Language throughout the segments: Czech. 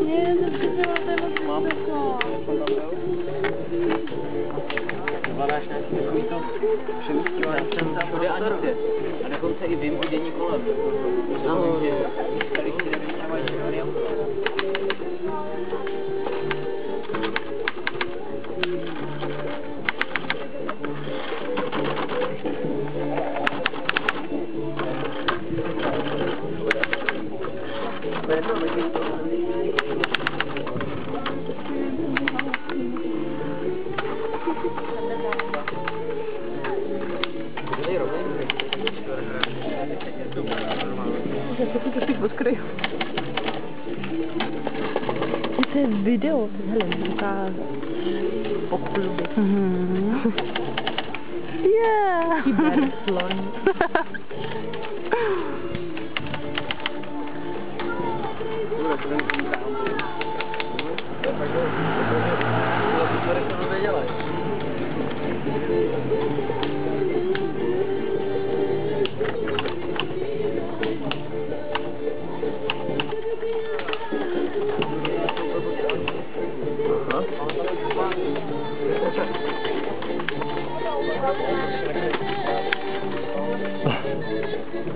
Nie, zaprzeczyła tego Vypadáš nějaký takový to přemístěvání bude ani ty. A dokonce i vymodění kolem. Ahoj. Tady chvíli vyčávají červený auto. To je video, hele, ukáže. Pokluby. Yeah. Kyberslon.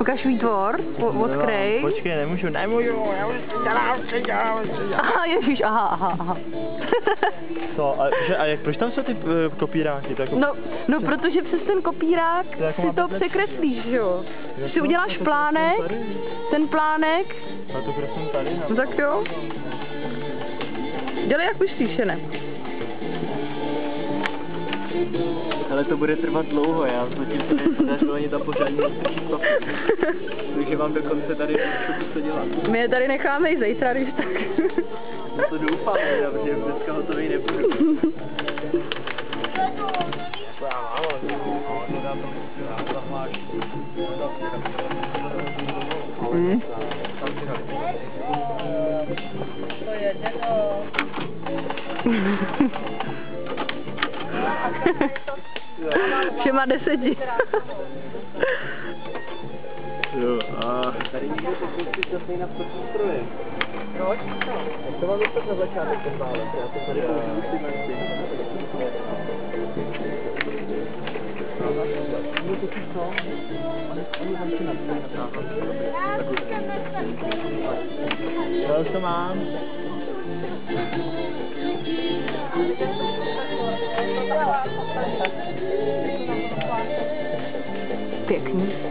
Ukaž výtvor, odkryj. Počkej, nemůžu, já už si dělám. Aha, ježiš, aha. Co, a jak, proč tam jsou ty kopíráky? To jako... No, protože přes ten kopírák si to překreslíš, jo. Si uděláš plánek, ten plánek. A to kreslím tady, no tak jo. Dělej jak myslíš, ne? Ale to bude trvat dlouho, já zatím se nedařilo ani ta pořádní stopka. Takže mám dokonce tady co dělat. My je tady necháme i zítra, když tak. No to doufám, protože dneska hotový nebudu. Všema 10. Jo, a... Tady někdo se pustí časnej na vstupní stroje. Proč? Jak to mám dostat na začátek ten válek? Já to tady použiju na já už to mám. Pěkný.